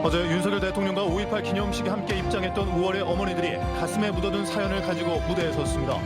어제 윤석열 대통령과 5.18 기념식에 함께 입장했던 5월의 어머니들이 가슴에 묻어둔 사연을 가지고 무대에 섰습니다.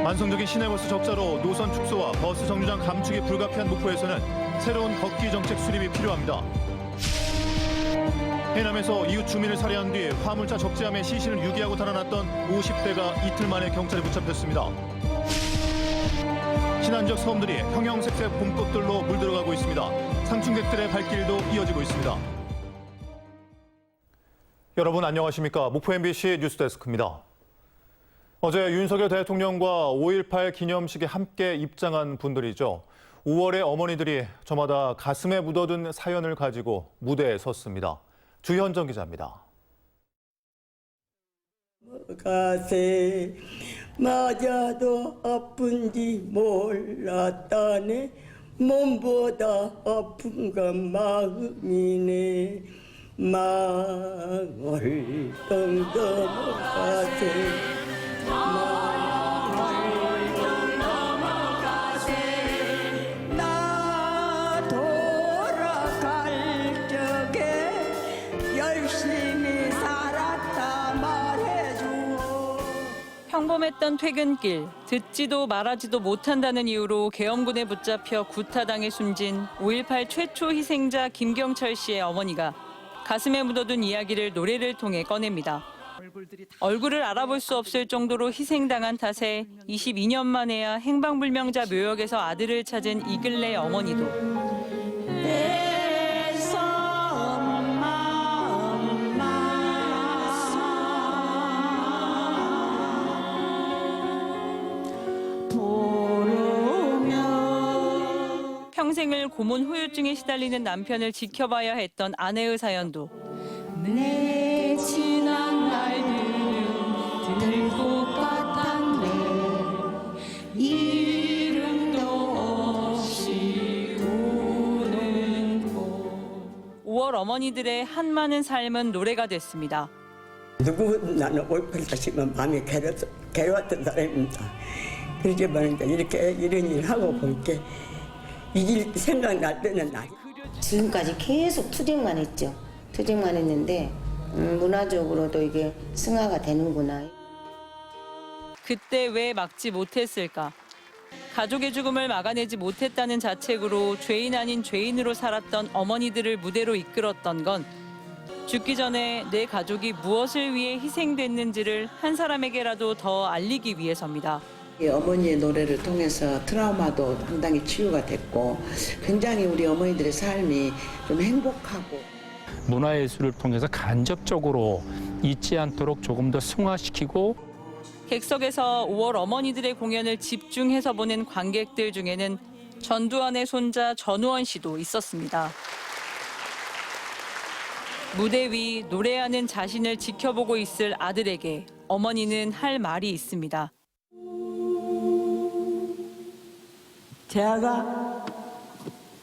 만성적인 시내버스 적자로 노선 축소와 버스 정류장 감축이 불가피한 목포에서는 새로운 걷기 정책 수립이 필요합니다. 해남에서 이웃 주민을 살해한 뒤 화물차 적재함에 시신을 유기하고 달아났던 50대가 이틀 만에 경찰에 붙잡혔습니다. 신안 지역 섬들이 형형색색 봄꽃들로 물들어가고 있습니다. 상춘객들의 발길도 이어지고 있습니다. 여러분 안녕하십니까? 목포 MBC 뉴스데스크입니다. 어제 윤석열 대통령과 5.18 기념식에 함께 입장한 분들이죠. 5월의 어머니들이 저마다 가슴에 묻어둔 사연을 가지고 무대에 섰습니다. 주현정 기자입니다. 가세 맞아도 아픈지 몰랐다네 몸보다 아픈 건 마음이네 마을 넘어가세 나 돌아갈 적에 열심히 살았다 말해주오. 평범했던 퇴근길, 듣지도 말하지도 못한다는 이유로 계엄군에 붙잡혀 구타당해 숨진 5.18 최초 희생자 김경철 씨의 어머니가 가슴에 묻어둔 이야기를 노래를 통해 꺼냅니다. 얼굴을 알아볼 수 없을 정도로 희생당한 탓에 22년 만에야 행방불명자 묘역에서 아들을 찾은 이글레 어머니도 평생을 고문 후유증에 시달리는 남편을 지켜봐야 했던 아내의 사연도 내 지난 날들은 들고 같았네 이름도 없이 우는 곳 5월 어머니들의 한많은 삶은 노래가 됐습니다. 누구 나는 5.18 다시면 마음이 괴로웠던 사람입니다. 그렇게 말하니까 이렇게 이런 일 하고 볼게 이길 생각날 때는 나. 지금까지 계속 투쟁만 했죠. 투쟁만 했는데 문화적으로도 이게 승화가 되는구나. 그때 왜 막지 못했을까? 가족의 죽음을 막아내지 못했다는 자책으로 죄인 아닌 죄인으로 살았던 어머니들을 무대로 이끌었던 건 죽기 전에 내 가족이 무엇을 위해 희생됐는지를 한 사람에게라도 더 알리기 위해서입니다. 어머니의 노래를 통해서 트라우마도 상당히 치유가 됐고 굉장히 우리 어머니들의 삶이 좀 행복하고 문화예술을 통해서 간접적으로 잊지 않도록 조금 더 승화시키고 객석에서 5월 어머니들의 공연을 집중해서 보는 관객들 중에는 전두환의 손자 전우원 씨도 있었습니다. 무대 위 노래하는 자신을 지켜보고 있을 아들에게 어머니는 할 말이 있습니다. 제가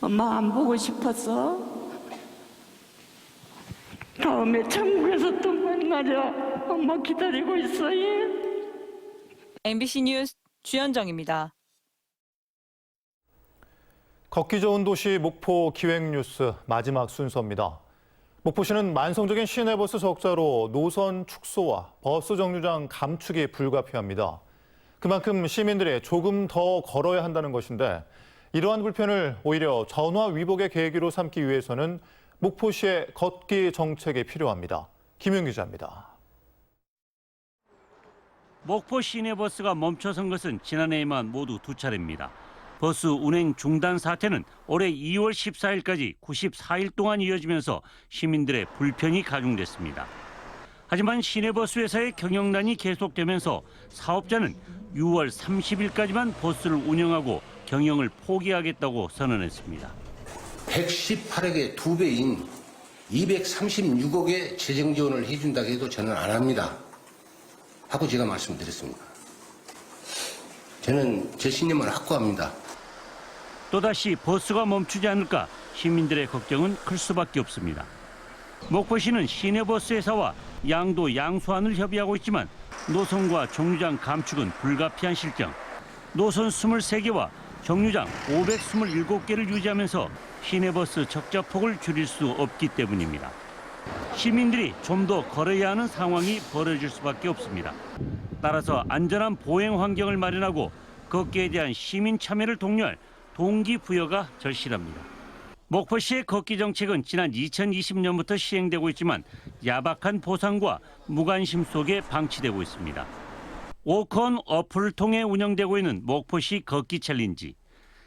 엄마 안 보고 싶었어. 다음에 천국에서 또 만나자. 엄마 기다리고 있어요. MBC 뉴스 주현정입니다. 걷기 좋은 도시 목포 기획뉴스 마지막 순서입니다. 목포시는 만성적인 시내버스 적자로 노선 축소와 버스 정류장 감축이 불가피합니다. 그만큼 시민들이 조금 더 걸어야 한다는 것인데 이러한 불편을 오히려 전화 위복의 계기로 삼기 위해서는 목포시의 걷기 정책이 필요합니다. 김윤 기자입니다. 목포 시내버스가 멈춰선 것은 지난해에만 모두 2차례입니다. 버스 운행 중단 사태는 올해 2월 14일까지 94일 동안 이어지면서 시민들의 불편이 가중됐습니다. 하지만 시내버스 회사의 경영난이 계속되면서 사업자는 6월 30일까지만 버스를 운영하고 경영을 포기하겠다고 선언했습니다. 118억의 2배인 236억의 재정 지원을 해준다고 해도 저는 안 합니다. 하고 제가 말씀드렸습니다. 저는 제 신념을 확고합니다. 또다시 버스가 멈추지 않을까 시민들의 걱정은 클 수밖에 없습니다. 목포시는 시내버스 회사와 양도 양수안을 협의하고 있지만 노선과 정류장 감축은 불가피한 실정. 노선 23개와 정류장 527개를 유지하면서 시내버스 적자폭을 줄일 수 없기 때문입니다. 시민들이 좀 더 걸어야 하는 상황이 벌어질 수밖에 없습니다. 따라서 안전한 보행 환경을 마련하고 걷기에 대한 시민 참여를 독려할 동기부여가 절실합니다. 목포시의 걷기 정책은 지난 2020년부터 시행되고 있지만 야박한 보상과 무관심 속에 방치되고 있습니다. 오컨 어플을 통해 운영되고 있는 목포시 걷기 챌린지.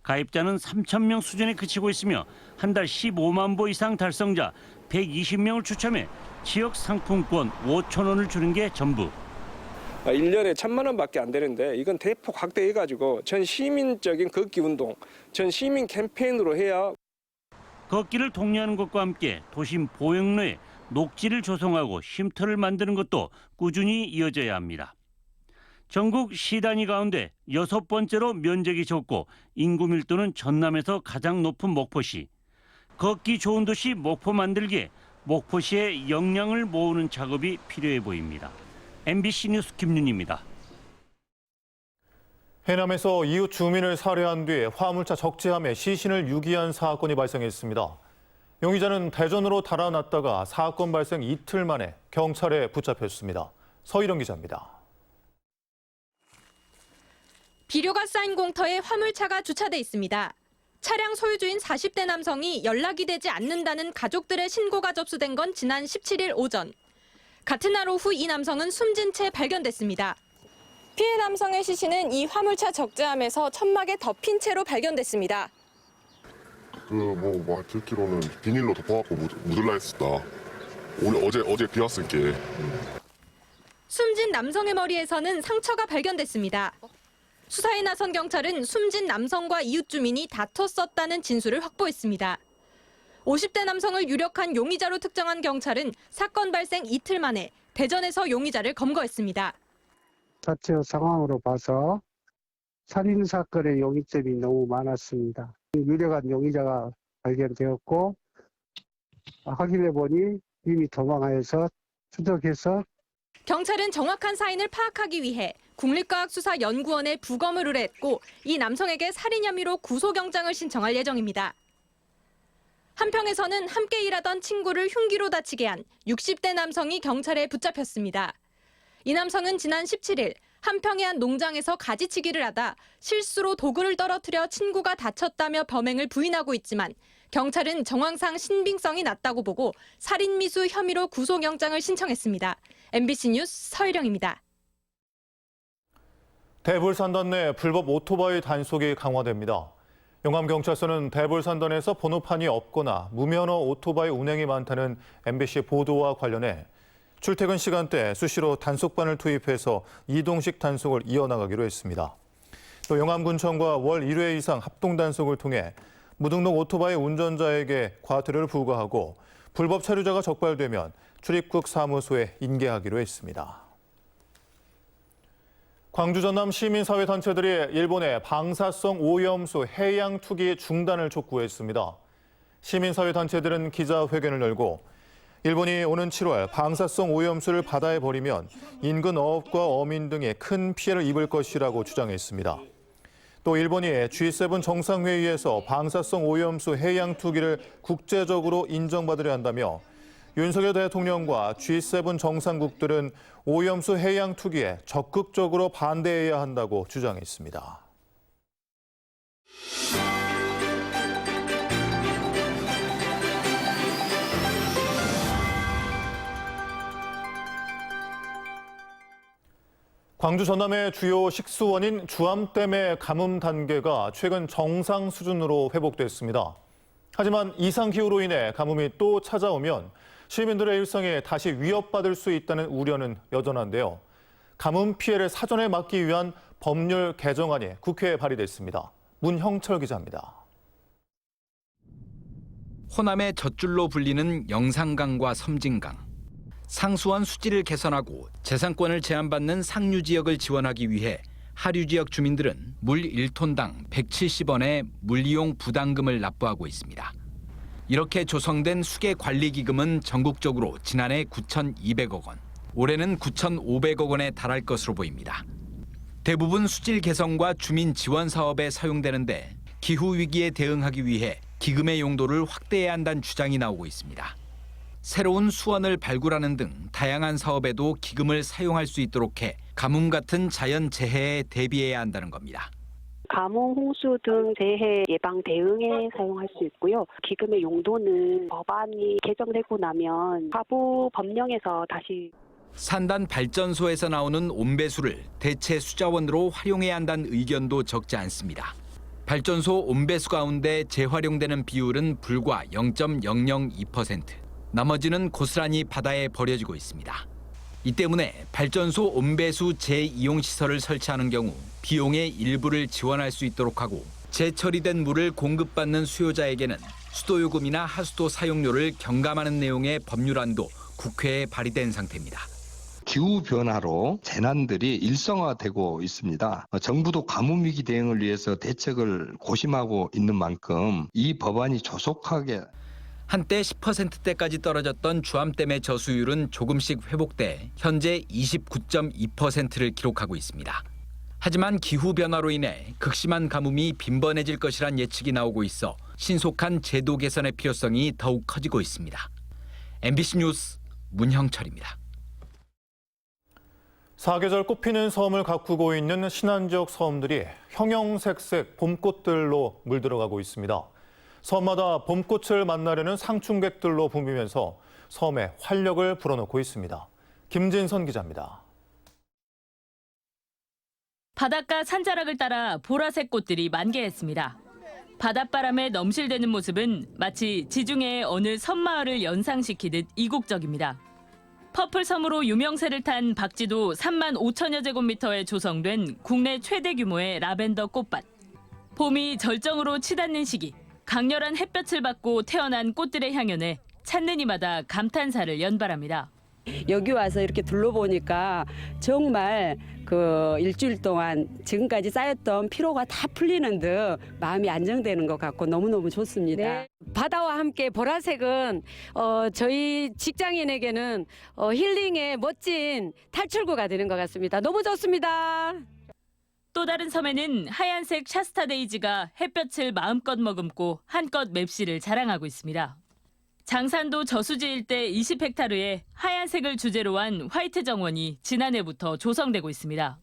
가입자는 3,000명 수준에 그치고 있으며 한 달 15만 보 이상 달성자 120명을 추첨해 지역 상품권 5천 원을 주는 게 전부. 1년에 1,000만 원밖에 안 되는데 이건 대폭 확대해가지고 전 시민적인 걷기 운동, 전 시민 캠페인으로 해야. 걷기를 독려하는 것과 함께 도심 보행로에 녹지를 조성하고 쉼터를 만드는 것도 꾸준히 이어져야 합니다. 전국 시단위 가운데 6번째로 면적이 적고 인구 밀도는 전남에서 가장 높은 목포시. 걷기 좋은 도시 목포 만들기에 목포시의 역량을 모으는 작업이 필요해 보입니다. MBC 뉴스 김윤입니다. 해남에서 이웃 주민을 살해한 뒤 화물차 적재함에 시신을 유기한 사건이 발생했습니다. 용의자는 대전으로 달아났다가 사건 발생 이틀 만에 경찰에 붙잡혔습니다. 서희령 기자입니다. 비료가 쌓인 공터에 화물차가 주차돼 있습니다. 차량 소유주인 40대 남성이 연락이 되지 않는다는 가족들의 신고가 접수된 건 지난 17일 오전. 같은 날 오후 이 남성은 숨진 채 발견됐습니다. 피해 남성의 시신은 이 화물차 적재함에서 천막에 덮인 채로 발견됐습니다. 듣기로는 비닐로 덮어갖고 묻을라 했었다. 어제 비 왔을게. 숨진 남성의 머리에서는 상처가 발견됐습니다. 수사에 나선 경찰은 숨진 남성과 이웃 주민이 다퉜었다는 진술을 확보했습니다. 50대 남성을 유력한 용의자로 특정한 경찰은 사건 발생 이틀 만에 대전에서 용의자를 검거했습니다. 자체 상황으로 봐서 살인사건의 용의점이 너무 많았습니다. 유력한 용의자가 발견되었고 확인해보니 이미 도망하여서 추적해서 경찰은 정확한 사인을 파악하기 위해 국립과학수사연구원에 부검을 의뢰했고 이 남성에게 살인 혐의로 구속영장을 신청할 예정입니다. 한평에서는 함께 일하던 친구를 흉기로 다치게 한 60대 남성이 경찰에 붙잡혔습니다. 이 남성은 지난 17일 한평의 한 농장에서 가지치기를 하다 실수로 도구를 떨어뜨려 친구가 다쳤다며 범행을 부인하고 있지만 경찰은 정황상 신빙성이 낮다고 보고 살인미수 혐의로 구속영장을 신청했습니다. MBC 뉴스 서희령입니다. 대불산단 내 불법 오토바이 단속이 강화됩니다. 영암경찰서는 대불산단에서 번호판이 없거나 무면허 오토바이 운행이 많다는 MBC 보도와 관련해 출퇴근 시간대 수시로 단속반을 투입해서 이동식 단속을 이어나가기로 했습니다. 또 영암군청과 월 1회 이상 합동 단속을 통해 무등록 오토바이 운전자에게 과태료를 부과하고 불법 체류자가 적발되면 출입국 사무소에 인계하기로 했습니다. 광주 전남 시민사회단체들이 일본의 방사성 오염수 해양 투기 중단을 촉구했습니다. 시민사회단체들은 기자회견을 열고 일본이 오는 7월 방사성 오염수를 바다에 버리면 인근 어업과 어민 등이 큰 피해를 입을 것이라고 주장했습니다. 또 일본이 G7 정상회의에서 방사성 오염수 해양 투기를 국제적으로 인정받으려 한다며 윤석열 대통령과 G7 정상국들은 오염수 해양 투기에 적극적으로 반대해야 한다고 주장했습니다. 광주 전남의 주요 식수원인 주암댐의 가뭄 단계가 최근 정상 수준으로 회복됐습니다. 하지만 이상기후로 인해 가뭄이 또 찾아오면 시민들의 일상에 다시 위협받을 수 있다는 우려는 여전한데요. 가뭄 피해를 사전에 막기 위한 법률 개정안이 국회에 발의됐습니다. 문형철 기자입니다. 호남의 젖줄로 불리는 영산강과 섬진강. 상수원 수질을 개선하고 재산권을 제한받는 상류 지역을 지원하기 위해 하류 지역 주민들은 물 1톤당 170원의 물이용 부담금을 납부하고 있습니다. 이렇게 조성된 수계관리기금은 전국적으로 지난해 9,200억 원, 올해는 9,500억 원에 달할 것으로 보입니다. 대부분 수질 개선과 주민 지원 사업에 사용되는데 기후위기에 대응하기 위해 기금의 용도를 확대해야 한다는 주장이 나오고 있습니다. 새로운 수원을 발굴하는 등 다양한 사업에도 기금을 사용할 수 있도록 해 가뭄 같은 자연 재해에 대비해야 한다는 겁니다. 가뭄, 홍수 등 재해 예방 대응에 사용할 수 있고요. 기금의 용도는 법안이 개정되고 나면 하부 법령에서 다시 산단 발전소에서 나오는 온배수를 대체 수자원으로 활용해야 한다는 의견도 적지 않습니다. 발전소 온배수 가운데 재활용되는 비율은 불과 0.002%. 나머지는 고스란히 바다에 버려지고 있습니다. 이 때문에 발전소 온배수 재이용 시설을 설치하는 경우 비용의 일부를 지원할 수 있도록 하고 재처리된 물을 공급받는 수요자에게는 수도요금이나 하수도 사용료를 경감하는 내용의 법률안도 국회에 발의된 상태입니다. 기후변화로 재난들이 일상화되고 있습니다. 정부도 가뭄위기 대응을 위해서 대책을 고심하고 있는 만큼 이 법안이 조속하게 한때 10%대까지 떨어졌던 주암댐의 저수율은 조금씩 회복돼 현재 29.2%를 기록하고 있습니다. 하지만 기후변화로 인해 극심한 가뭄이 빈번해질 것이란 예측이 나오고 있어 신속한 제도 개선의 필요성이 더욱 커지고 있습니다. MBC 뉴스 문형철입니다. 사계절 꽃피는 섬을 가꾸고 있는 신안 지역 섬들이 형형색색 봄꽃들로 물들어가고 있습니다. 섬마다 봄꽃을 만나려는 상충객들로 붐비면서 섬에 활력을 불어넣고 있습니다. 김진선 기자입니다. 바닷가 산자락을 따라 보라색 꽃들이 만개했습니다. 바닷바람에 넘실대는 모습은 마치 지중해의 어느 섬마을을 연상시키듯 이국적입니다. 퍼플섬으로 유명세를 탄 박지도 3만 5천여 제곱미터에 조성된 국내 최대 규모의 라벤더 꽃밭. 봄이 절정으로 치닫는 시기. 강렬한 햇볕을 받고 태어난 꽃들의 향연에 찾는 이마다 감탄사를 연발합니다. 여기 와서 이렇게 둘러보니까 정말 그 일주일 동안 지금까지 쌓였던 피로가 다 풀리는 듯 마음이 안정되는 것 같고 너무너무 좋습니다. 네. 바다와 함께 보라색은 저희 직장인에게는 힐링의 멋진 탈출구가 되는 것 같습니다. 너무 좋습니다. 또 다른 섬에는 하얀색 샤스타데이지가 햇볕을 마음껏 머금고 한껏 맵시를 자랑하고 있습니다. 장산도 저수지 일대 20헥타르에 하얀색을 주제로 한 화이트 정원이 지난해부터 조성되고 있습니다.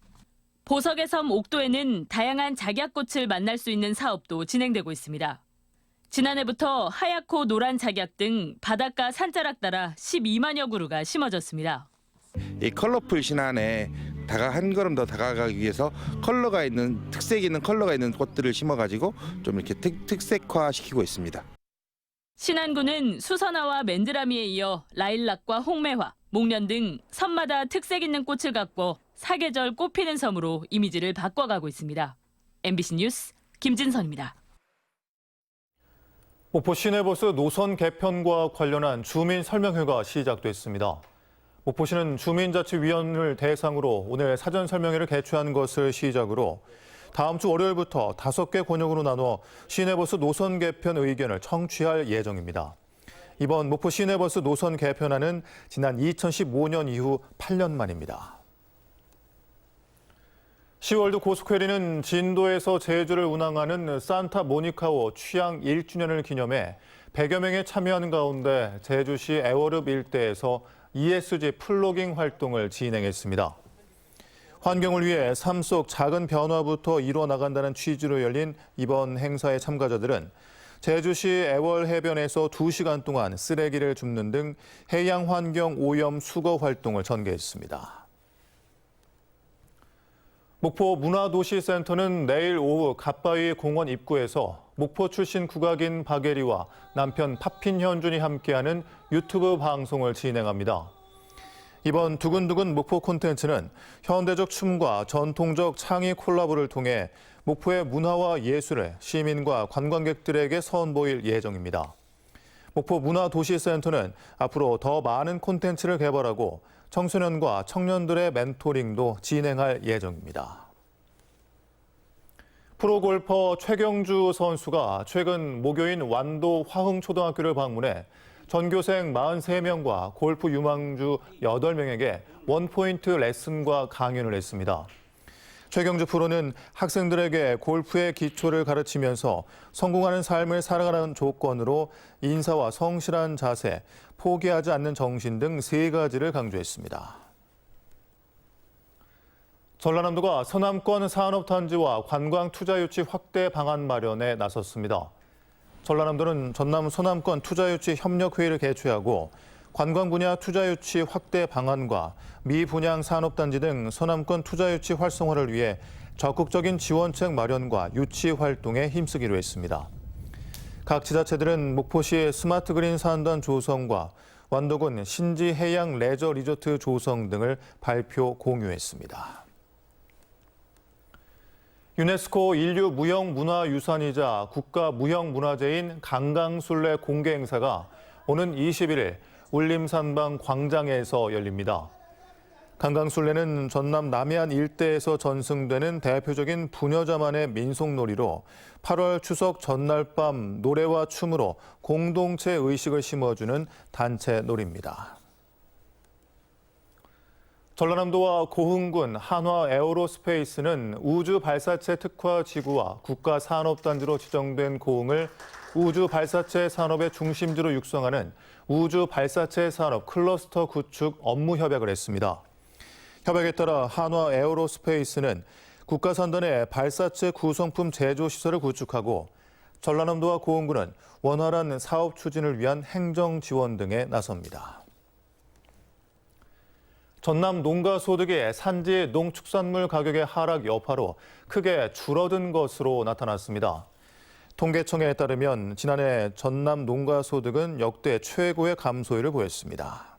보석의 섬 옥도에는 다양한 작약꽃을 만날 수 있는 사업도 진행되고 있습니다. 지난해부터 하얗고 노란 작약 등 바닷가 산자락 따라 12만여 그루가 심어졌습니다. 이 컬러풀 신안에 한 걸음 더 다가가기 위해서 특색 있는 컬러가 있는 꽃들을 심어가지고 좀 이렇게 특색화시키고 있습니다. 신안군은 수선화와 맨드라미에 이어 라일락과 홍매화, 목련 등 섬마다 특색 있는 꽃을 갖고 사계절 꽃피는 섬으로 이미지를 바꿔가고 있습니다. MBC 뉴스 김진선입니다. 목포 시내버스 노선 개편과 관련한 주민 설명회가 시작됐습니다. 목포시는 주민자치위원을 대상으로 오늘 사전 설명회를 개최한 것을 시작으로 다음 주 월요일부터 5개 권역으로 나눠 시내버스 노선 개편 의견을 청취할 예정입니다. 이번 목포 시내버스 노선 개편안은 지난 2015년 이후 8년 만입니다. 시월드 고스퀘리는 진도에서 제주를 운항하는 산타모니카호 취항 1주년을 기념해 100여 명이 참여하는 가운데 제주시 애월읍 일대에서 ESG 플로깅 활동을 진행했습니다. 환경을 위해 삶 속 작은 변화부터 이뤄나간다는 취지로 열린 이번 행사의 참가자들은 제주시 애월 해변에서 2시간 동안 쓰레기를 줍는 등 해양 환경 오염 수거 활동을 전개했습니다. 목포 문화도시센터는 내일 오후 갓바위 공원 입구에서 목포 출신 국악인 박예리와 남편 팝핀 현준이 함께하는 유튜브 방송을 진행합니다. 이번 두근두근 목포 콘텐츠는 현대적 춤과 전통적 창의 콜라보를 통해 목포의 문화와 예술을 시민과 관광객들에게 선보일 예정입니다. 목포 문화도시센터는 앞으로 더 많은 콘텐츠를 개발하고 청소년과 청년들의 멘토링도 진행할 예정입니다. 프로골퍼 최경주 선수가 최근 모교인 완도 화흥초등학교를 방문해 전교생 43명과 골프 유망주 8명에게 원포인트 레슨과 강연을 했습니다. 최경주 프로는 학생들에게 골프의 기초를 가르치면서 성공하는 삶을 살아가는 조건으로 인사와 성실한 자세, 포기하지 않는 정신 등 3가지를 강조했습니다. 전라남도가 서남권 산업단지와 관광 투자 유치 확대 방안 마련에 나섰습니다. 전라남도는 전남 서남권 투자 유치 협력회의를 개최하고 관광 분야 투자 유치 확대 방안과 미분양 산업단지 등 서남권 투자 유치 활성화를 위해 적극적인 지원책 마련과 유치 활동에 힘쓰기로 했습니다. 각 지자체들은 목포시의 스마트 그린 산단 조성과 완도군 신지 해양 레저 리조트 조성 등을 발표 공유했습니다. 유네스코 인류 무형문화유산이자 국가무형문화재인 강강술래 공개 행사가 오는 21일 울림산방 광장에서 열립니다. 강강술래는 전남 남해안 일대에서 전승되는 대표적인 부녀자만의 민속놀이로 8월 추석 전날 밤 노래와 춤으로 공동체 의식을 심어주는 단체 놀이입니다. 전라남도와 고흥군 한화 에어로스페이스는 우주 발사체 특화 지구와 국가 산업단지로 지정된 고흥을 우주 발사체 산업의 중심지로 육성하는 우주 발사체 산업 클러스터 구축 업무 협약을 했습니다. 협약에 따라 한화 에어로스페이스는 국가 산단의 발사체 구성품 제조 시설을 구축하고 전라남도와 고흥군은 원활한 사업 추진을 위한 행정 지원 등에 나섭니다. 전남 농가 소득이 산지 농축산물 가격의 하락 여파로 크게 줄어든 것으로 나타났습니다. 통계청에 따르면 지난해 전남 농가 소득은 역대 최고의 감소율을 보였습니다.